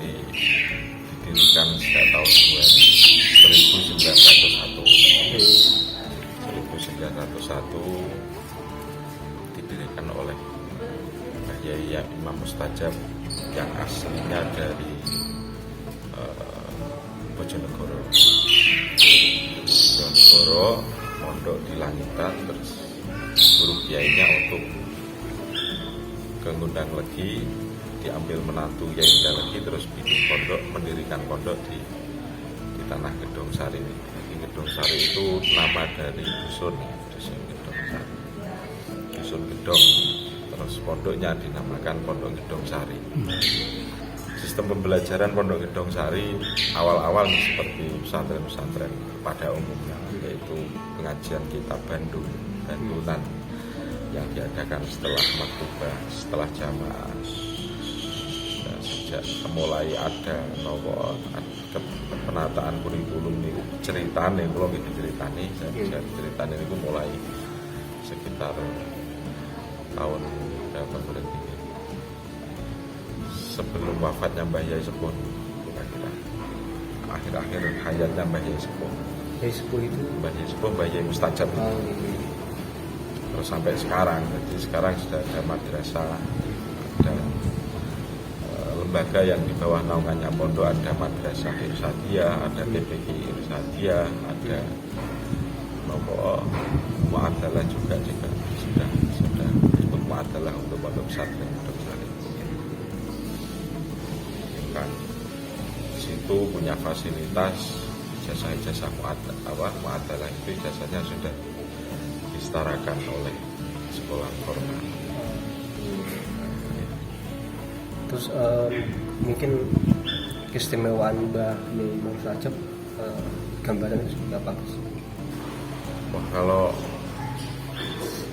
didirikan sejak tahun 1901. 1901 didirikan oleh Mbah Yai Imam Mustajab yang aslinya dari Bojonegoro. Mondok di Langitan, terus guru kiainya untuk ke Ngundang Legi, diambil menantu Yai Indah Legi, terus bikin pondok, mendirikan pondok di tanah Gedong Sari. Jadi Gedong Sari itu nama dari dusun Gedong Sari, dusun Gedong, terus pondoknya dinamakan Pondok Gedong Sari. Sistem pembelajaran Pondok Gedong Sari awal-awal seperti pesantren-pesantren pada umumnya, yaitu pengajian kitab bandunan yang diadakan setelah maktubah, setelah jamaah. Sejak mulai ada penataan kurikulum ini ceritane, kalau gitu ceritane itu mulai sekitar tahun berapa berarti sebelum wafatnya Mbah Yai Sepuh, kira-kira akhir-akhir hayatnya Mbah Yai Sepuh. Yai Sepuh itu Mbah Yai Sepuh, Mbah Yai Mustajab. Terus sampai sekarang, jadi sekarang sudah ada madrasah, ada lembaga yang di bawah naungannya pondok, ada madrasah Irsadiyah, ada TPQ Irsadiyah, ada Mu'adalah juga sudah disebut Mu'adalah untuk pondok pesantren. Di situ punya fasilitas ijazah Mu'adalah itu ijazahnya sudah disetarakan oleh sekolah formal. Terus mungkin keistimewaan Mbah Yai Imam Mustajab, gambaran seperti apa? Wah, kalau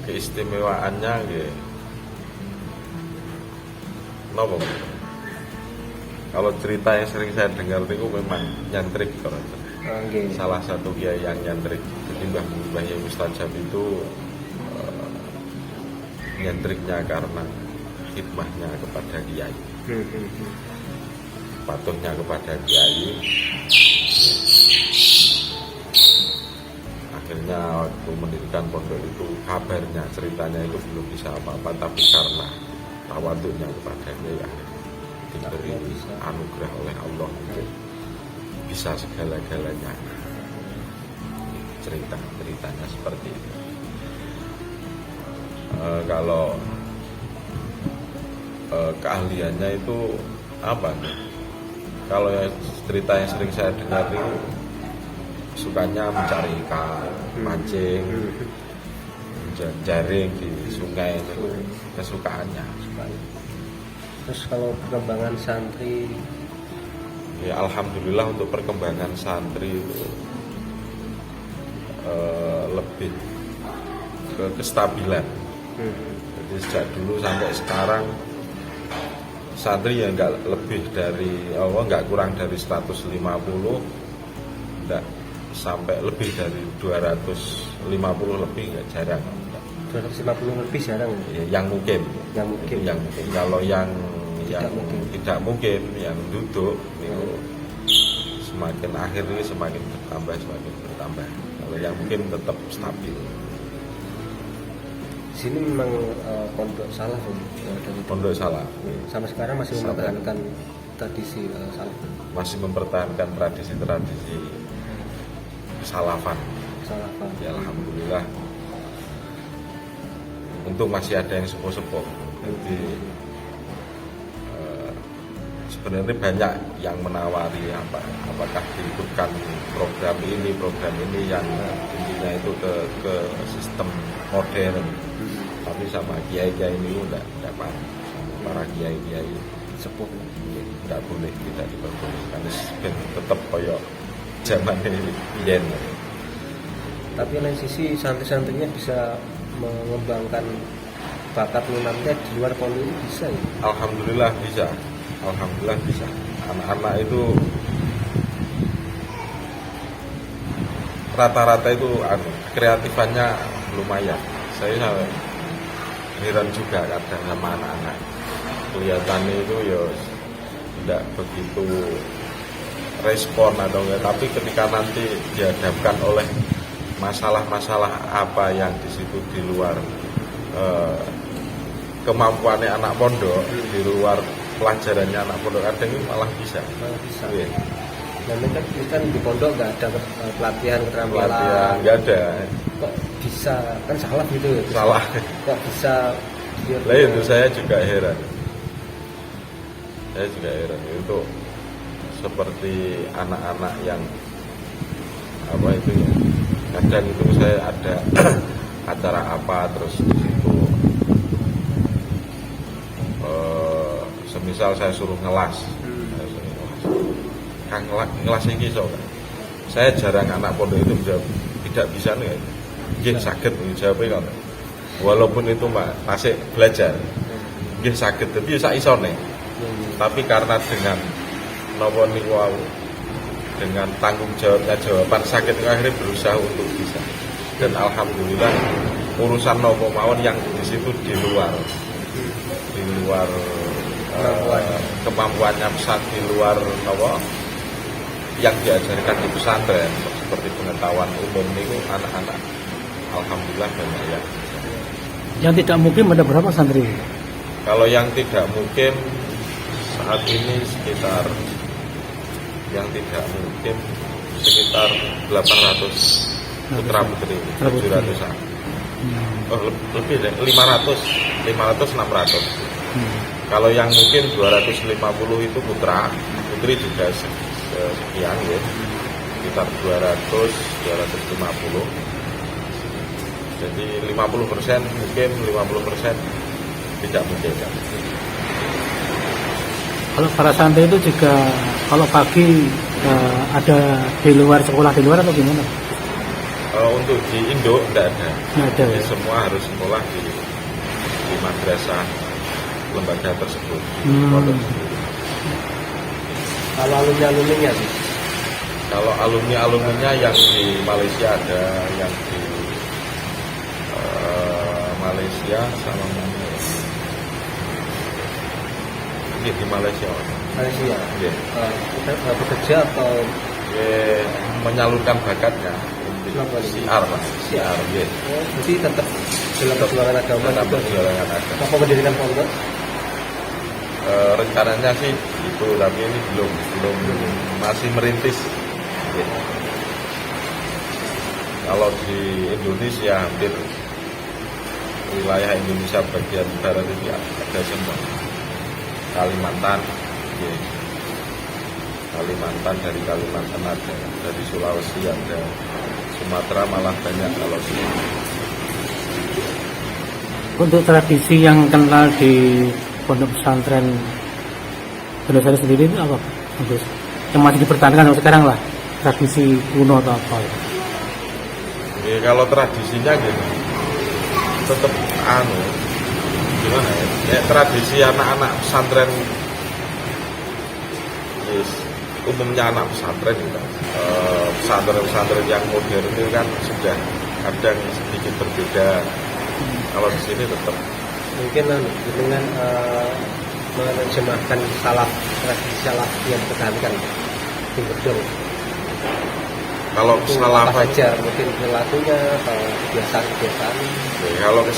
keistimewaannya nopo. Kalau cerita yang sering saya dengar itu memang nyantrik kalau salah satu kiai yang nyantrik. Jadi Mbah Yai Mustajab itu nyantriknya karena hikmahnya kepada kiai, patuhnya kepada kiai. Akhirnya waktu mendirikan pondok itu, kabarnya ceritanya itu belum bisa apa-apa, tapi karena tawaduknya kepada kiai diberi anugerah oleh Allah untuk bisa segala-galanya. Ceritanya seperti itu. Kalau keahliannya itu apa nih? Kalau cerita yang sering saya dengar itu sukanya mencari ikan, mancing, jaring di sungai, itu kesukaannya. Terus kalau perkembangan santri, ya alhamdulillah untuk perkembangan santri itu lebih ke kestabilan. Jadi sejak dulu sampai sekarang santri yang nggak kurang dari 150, enggak sampai lebih dari 250 lebih, nggak jarang. 250 lebih jarang ya, yang mungkin. Kalau yang tidak mungkin yang duduk itu semakin akhir ini semakin bertambah. Kalau yang mungkin tetap stabil. Di sini memang pondok salaf dari Pondok salaf sampai sekarang masih mempertahankan tradisi salaf. Masih mempertahankan tradisi salafan. Ya alhamdulillah. Untuk masih ada yang sepuh-sepuh. Jadi sebenarnya banyak yang menawari apakah diikutkan program ini yang intinya itu ke sistem modern. Tapi sama kiai-kiai ini tidak para kiai-kiai sepuh tidak boleh, tidak diperbolehkan. Tetap koyok zaman ini. Tapi lain sisi santri-santrinya bisa mengembangkan bakat minatnya di luar pondok ini bisa ya? Alhamdulillah bisa. Anak-anak itu rata-rata itu kreatifannya lumayan. Saya heran juga kadang sama anak-anak. Kelihatannya itu ya tidak begitu respon atau enggak, tapi ketika nanti dihadapkan oleh masalah-masalah apa yang di situ di luar kemampuannya anak pondok, di luar pelajarannya anak pondok, kadang ini malah bisa. Iya. Dan ini kan di pondok nggak ada pelatihan keterampilan. Pelatihan nggak ada. Kok bisa, kan salah gitu ya? Salah. Kok bisa? Lah itu saya juga heran. Saya juga heran itu seperti anak-anak yang apa itu ya. Kadang itu saya ada acara apa terus di situ semisal saya suruh ngelas. Kang ngelas ini so, saya jarang anak pondok itu menjawab tidak bisa nih, nggih saged jawabnya kan, walaupun itu masih belajar, nggih saged tapi sak isone, tapi karena dengan nopo niku dengan tanggung jawabnya jawaban sakit akhirnya berusaha untuk bisa, dan alhamdulillah urusan nopo mawon yang di situ di luar kemampuannya pesat, di luar nopo yang diajarkan di pesantren seperti pengetahuan umum itu anak-anak alhamdulillah banyak ya. Yang tidak mungkin ada berapa santri? Kalau yang tidak mungkin saat ini sekitar yang tidak mungkin sekitar 800 putra putri, 700-an. Oh, lebih deh, 500 600. Kalau yang mungkin 250 itu putra, putri juga sekian ya, sekitar 250. Jadi 50% mungkin, 50% tidak mungkin kan. Kalau para santri itu juga kalau pagi ada di luar sekolah di luar atau gimana? Untuk di Indo tidak ada. Nggak ada ya? Semua harus sekolah di madrasah lembaga tersebut. Kalau alumni-alumninya sih? Kalau alumni-alumninya yang di Malaysia ada, yang di Malaysia sama mana? Ini di Malaysia. Malaysia? Iya. Bekerja atau? Menyalurkan bakatnya. Siar Pak. Siar, iya. Jadi tetap dalam perjuangan agama. Tetap perjuangan agama. Apa mendirikan pondok? Rencananya sih itu, tapi ini belum masih merintis. Ya. Kalau di Indonesia hampir wilayah Indonesia bagian barat ini ada semua. Kalimantan, ya. Kalimantan, dari Kalimantan ada, dari Sulawesi ada, Sumatera malah banyak kalau di. Untuk tradisi yang kental di pondok pesantren Indonesia sendiri itu apa? Yang masih dipertahankan sampai sekarang lah, tradisi kuno atau apa? Ya, kalau tradisinya gitu, tetap gimana ya? Ya tradisi anak-anak pesantren, yes, umumnya anak pesantren gitu. Pesantren-pesantren yang modern itu kan sudah kadang sedikit berbeda. Kalau di sini tetap mungkin dengan menerjemahkan tradisi salaf yang dipertahankan di Bedong. Kalau salah apa saja mungkin perilakunya atau kebiasaan. Kalau ke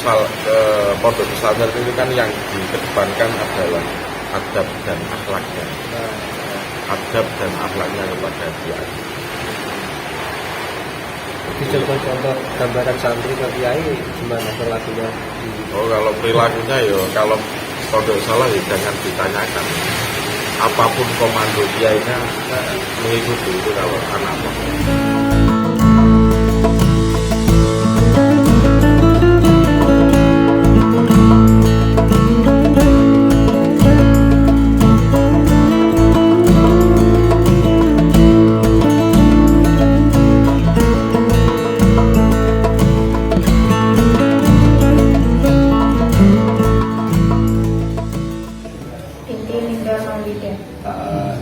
pondok pesantren itu kan yang dikedepankan adalah adab dan akhlaknya. Adab dan akhlaknya kepada dia. Dicoba contoh gambaran santri ke kiai gimana perilakunya? Kalau perilakunya ya kalau pondok salah ya jangan ditanyakan. Apapun komando kiainya mengikuti itu kalau anak pondok.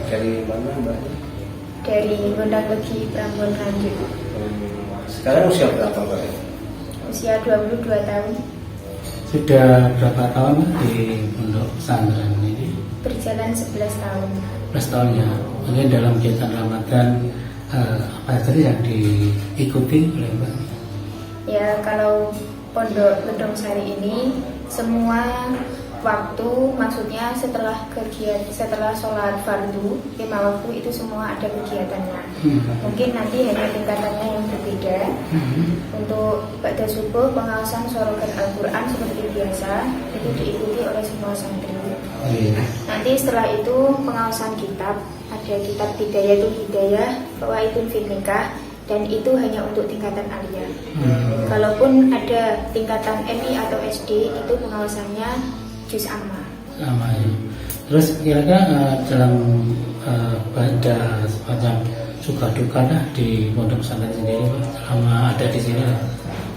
Dari mana Mbak? Dari Gondang Legi, Prambon Nganjuk. Sekarang usia berapa Mbak? Usia 22 tahun. Sudah berapa tahun di pondok pesantren ini? berjalan 11 tahun. 11 tahun ya. Mungkin dalam kegiatan Ramadan apa saja yang diikuti oleh Mbak? Ya, kalau Pondok Gedong Sari ini semua waktu, maksudnya setelah sholat fardu 5 waktu itu semua ada kegiatannya. Mungkin nanti hanya tingkatannya yang berbeda. Untuk ba'da subuh pengawasan sorogan Al-Quran seperti biasa itu diikuti oleh semua santri. Nanti setelah itu pengawasan kitab, ada kitab Bidayatul Hidayah, Fawaidun fil Nikah, dan itu hanya untuk tingkatan aliyah. Kalaupun ada tingkatan MI atau SD, itu pengawasannya juz amma. Sama ya. Terus kira-kira dalam pada semacam suka duka lah di pondok pesantren sendiri selama ada di sini lah.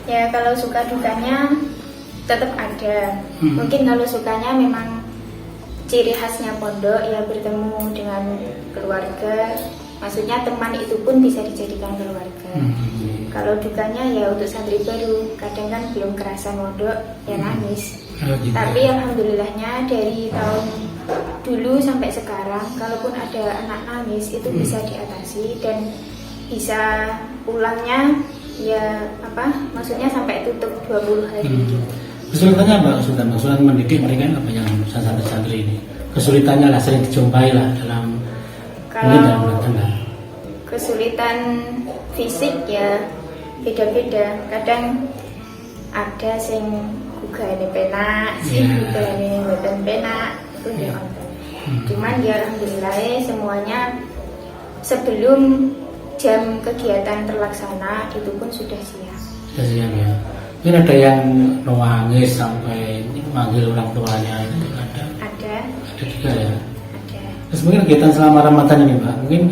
Ya, kalau suka dukanya tetap ada. Mungkin kalau sukanya memang ciri khasnya pondok ya bertemu dengan keluarga. Maksudnya teman itu pun bisa dijadikan keluarga. Kalau dukanya ya untuk santri baru, kadang kan belum kerasa mondok ya nangis. Gitu. Tapi alhamdulillahnya dari tahun dulu sampai sekarang, kalaupun ada anak nangis itu bisa diatasi dan bisa pulangnya ya maksudnya sampai tutup 20 hari. Kesulitannya apa Sultan? Kesulitan mendidik mereka apa yang santri-santri ini? Kesulitannya lah sering dijumpai lah dalam kalau kesulitan fisik ya beda-beda. Kadang ada sing gugane penak, sing gugane mboten penak, itu dia wonten. Cuman ya alhamdulillah semuanya sebelum jam kegiatan terlaksana itu pun sudah siap. Sudah siap ya. Mungkin ada yang nangis sampai manggil orang tuanya itu ada. Ada Juga ya. Ada. Terus mungkin kegiatan selama Ramadan ini Mbak, mungkin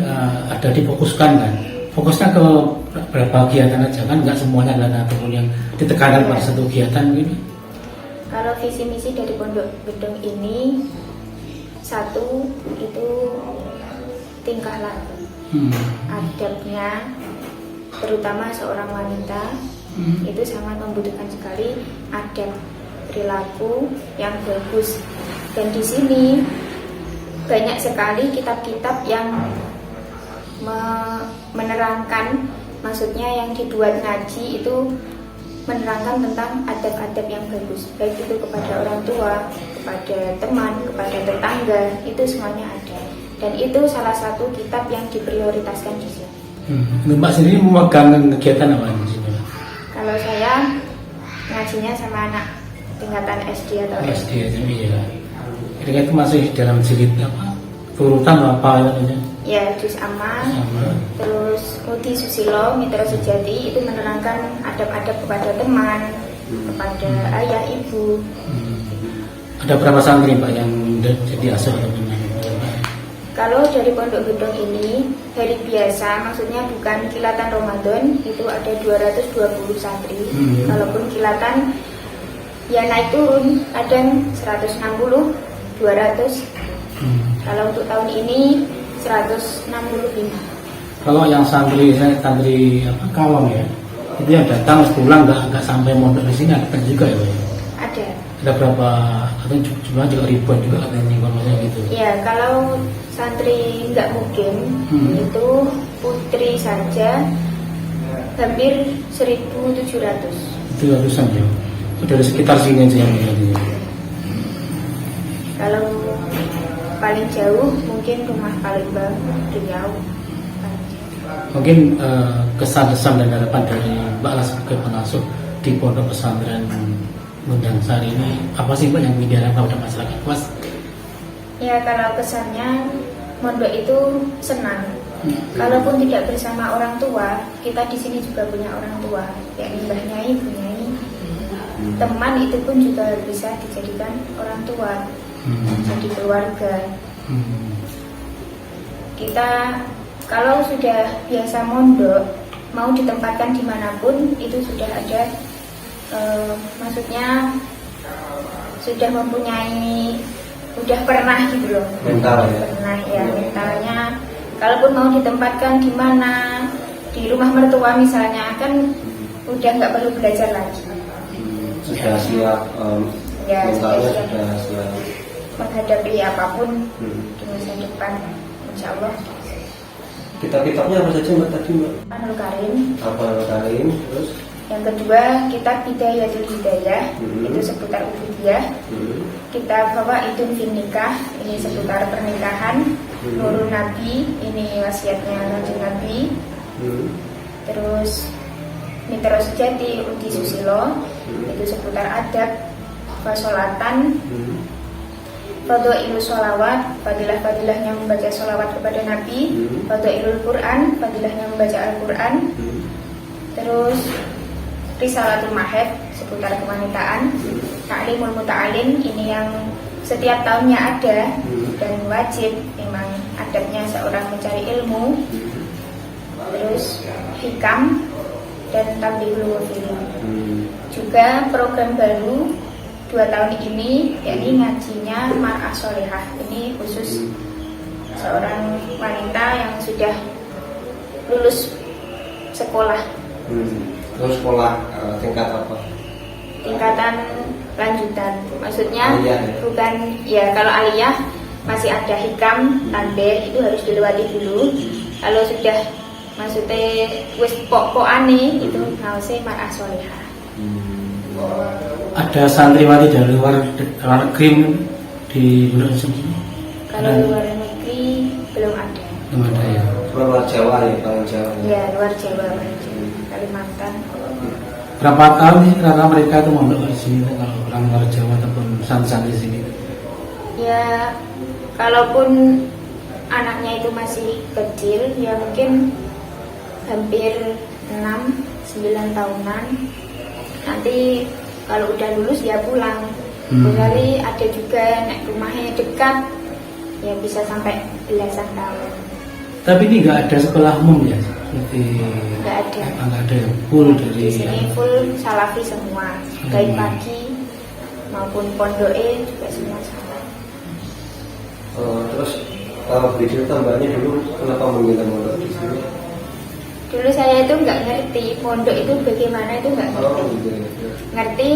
ada difokuskan kan? Fokusnya ke berapa kegiatan aja kan? Nggak semuanya adalah ataupun yang ditekankan pada satu kegiatan gitu. Kalau visi misi dari Pondok Gedong ini, satu itu tingkah laku, adabnya, terutama seorang wanita itu sangat membutuhkan sekali adab perilaku yang bagus. Dan di sini banyak sekali kitab-kitab yang menerangkan, maksudnya yang dibuat ngaji itu menerangkan tentang adab-adab yang bagus, baik itu kepada orang tua, kepada teman, kepada tetangga, itu semuanya ada. Dan itu salah satu kitab yang diprioritaskan di sini. Mbak sendiri memegang kegiatan apa di sini? Kalau saya ngajinya sama anak tingkatan SD atau SD ya. Kira-kira itu masih dalam jilid apa? Turutan apa namanya? Ya, juz amma. Terus Mudi Susilo, Mitra Sejati itu menerangkan adab-adab kepada teman, kepada ayah, ibu. Ada berapa santri Pak yang jadi asuh atau gimana? Kalau dari Pondok Gedong ini hari biasa, maksudnya bukan kilatan Ramadan, itu ada 220 santri. Kalaupun kilatan ya naik turun, kadang 160, 200. Kalau untuk tahun ini 165. Kalau yang santri Kawang ya, itu yang datang pulang nggak sampai mondok di sini ada juga ya Pak? Ada. Ada berapa? Katanya jumlahnya juga ribuan juga katanya informasinya gitu. Ya, kalau santri nggak mungkin itu putri saja hampir 1.700. Itu ratusan ya. Itu dari sekitar sini aja yang ini. Kalau paling jauh mungkin Rumah Palembang, Riau. Mungkin kesan-kesan dan harapan dari Mbak Las sebagai pengasuh di Pondok Pesantren Gondang Sari ini apa sih Mbak yang ingin diharapkan pada masyarakat Mas? Ya, kalau kesannya mondok itu senang. Kalaupun tidak bersama orang tua, kita di sini juga punya orang tua, yakni Mbah Nyai, Bu Nyai. Teman itu pun juga bisa dijadikan orang tua, jadi keluarga. Kita kalau sudah biasa mondok, mau ditempatkan dimanapun itu sudah ada, maksudnya sudah mempunyai, udah pernah gitu loh. Mental ya. Pernah ya mentalnya. Kalaupun mau ditempatkan di mana, di rumah mertua misalnya, kan udah nggak perlu belajar lagi. Sudah siap, Ya, mentalnya sudah sudah siap. menghadapi apapun di masa depan, insya Allah. Kitab-kitabnya apa saja Mbak tadi Mbak? Anul Karim. Anul Karim, terus Yang kedua, kitab Bidayatul Hidayah, itu seputar ubudiyah. Kitab Fawaidun fin Nikah, ini seputar pernikahan. Nurul Nabi, ini wasiatnya Kanjeng Nabi. Terus Mitra Sejati Udi Susilo, itu seputar adab, fasolatan. Fadhailus sholawat, fadilah-fadilahnya membaca sholawat kepada Nabi. Fadhailul Quran, fadilahnya membaca Al-Quran. Terus Risalatul Mahid, seputar kewanitaan. Ta'limul Muta'alim, ini yang setiap tahunnya ada dan wajib, memang adabnya seorang mencari ilmu. Terus Hikam dan Tablighul Mufirin. Juga program baru 2 tahun ini, yakni ngajinya Mar'ah Sholihah. Ini khusus seorang wanita yang sudah lulus sekolah. terus sekolah tingkat apa? Tingkatan lanjutan. Maksudnya Aliyah, ya? bukan ya, kalau aliyah masih ada hikam, tanda itu harus dilewati dulu. Kalau sudah maksudnya wis pokokane itu ngaose Mar'ah Sholihah. Ada santriwati dari luar negeri di Pondok sendiri? Kalau luar negeri belum ada. Belum ada ya. Luar Jawa ya, paling Jawa. Ya, luar Jawa, Kalimantan. Berapa tahun sih rata mereka itu mondok di sini kalau orang luar Jawa ataupun santri di sini? Ya, kalaupun anaknya itu masih kecil, ya mungkin hampir 6-9 tahunan. Nanti kalau udah lulus ya pulang. Kecuali ada juga naik rumahnya dekat, ya bisa sampai belasan tahun. Tapi ini nggak ada sekolah umum ya? Seperti Nggak ada. Nggak ada ya? Full Di dari sini full salafi semua, baik pagi maupun pondoke juga semua sama. Terus video tambahnya dulu kenapa memilih mondok di sini? Dulu saya itu nggak ngerti pondok itu bagaimana, itu nggak ngerti. Gitu. Ngerti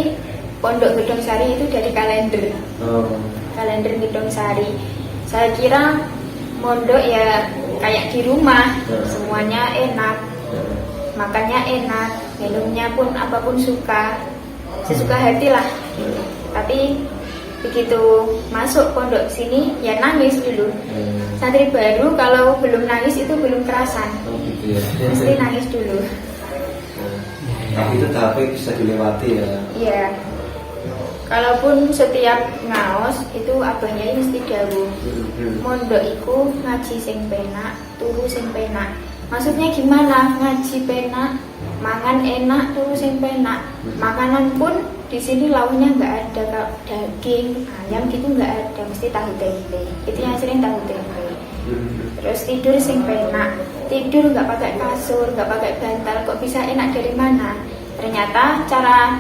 pondok Gedong Sari itu dari kalender. Kalender Gedong Sari. Saya kira mondok ya kayak di rumah, semuanya enak, makannya enak, minumnya pun apapun suka, sesuka hati lah. Tapi begitu masuk pondok sini ya nangis dulu. Santri baru kalau belum nangis itu belum kerasan, Gitu ya. mesti nangis dulu. Tapi itu tahapnya bisa dilewati ya. Iya. Kalaupun setiap ngaos itu abahnya ini mesti dawuh. Mondok iku ngaji sing penak, turu sing penak. Maksudnya gimana? Ngaji penak, makan enak, turu sing penak. Makanan pun di sini lauknya nggak ada, kalau daging, ayam gitu nggak ada, mesti tahu tempe. Itu yang sering tahu tempe. Terus tidur sing penak, tidur nggak pakai kasur, nggak pakai bantal, kok bisa enak dari mana? Ternyata cara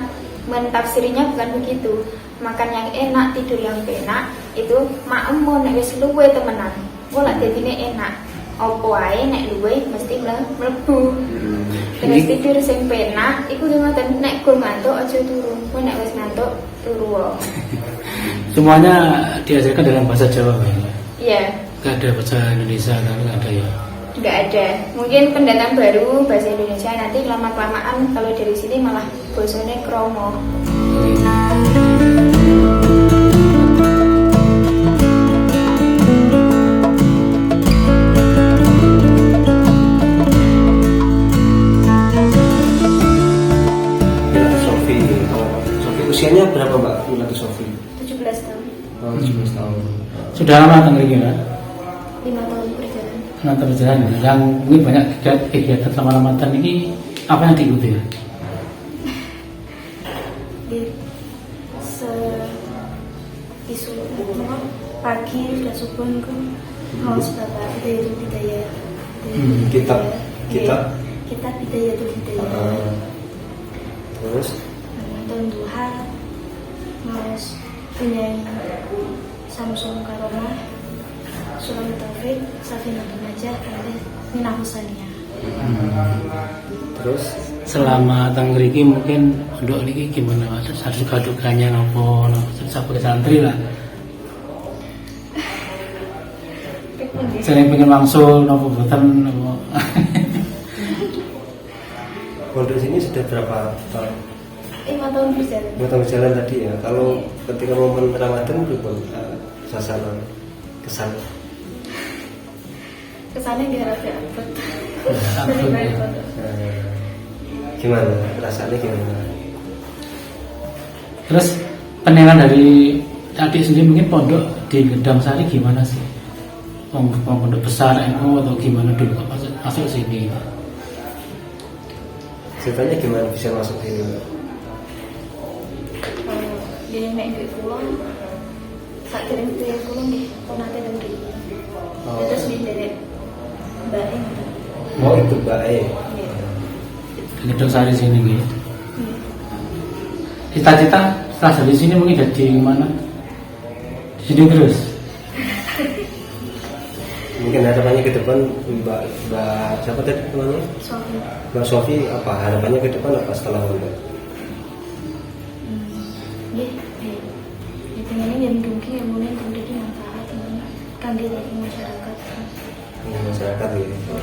mentafsirinya bukan begitu. Makan yang enak, tidur yang penak, itu maemu nek wis luwe temenan. Golek dadine enak. Opo ae nek luwe mesti mlebu. Terus tidur sing penak iku ngoten, nek go ngantuk aja turu. Kowe nek wis ngantuk turu wae. semuanya diajarkan dalam bahasa Jawa kan? Iya, Nggak ada bahasa Indonesia kan? Nggak ada ya? nggak ada. Mungkin pendatang baru bahasa Indonesia, nanti lama-kelamaan kalau dari sini malah bosone kromo. Sofi usianya berapa Mbak? Milatu Sofi? 17 tahun. 17 tahun. Sudah lama tanggal ini kan? 5 tahun berjalan. Nanti berjalan ya. Yang mungkin banyak kegiatan sama Ramadan ini apa yang diikuti ya? Pagi sudah subuh itu haus bapak Bidayatul Hidayah. Kitab Bidayatul Hidayah. Terus Nonton duha, mas punya Samsung Karomah, Sulam Taufik, Safinatul Najah, Minah Husaniyah. terus Selama tanggal ini mungkin untuk ini gimana? Harus dukanya nopo sebagai santri lah. Sering pengen langsung nopo boten nopo. Pondok sini sudah berapa tahun? 5 tahun berjalan. 5 tahun berjalan tadi ya. Kalau ketika momen Ramadan berpun suasana kesan. Kesannya diharapkan abad. Gimana rasanya gimana? Terus penilaian dari adik sendiri mungkin pondok di Gedang Sari gimana sih? Pondok besar NU atau gimana dulu kok masuk sini? Ceritanya gimana bisa masuk sini? Dia naik ke pulang, saat kirim ke pulang nih, kau nanti dari terus di dari bareng. Oh itu baik. Di Gedang Sari sini gitu. Cita-cita setelah dari sini mungkin jadi mana? Di sini terus. Mungkin harapannya ke depan Mbak siapa tadi namanya? Sofi. Mbak Sofi apa harapannya ke depan apa setelah Mbak? Ya pengennya jadi mungkin yang mulai menjadi manfaat ini kan dia dari masyarakat. Masyarakat gitu.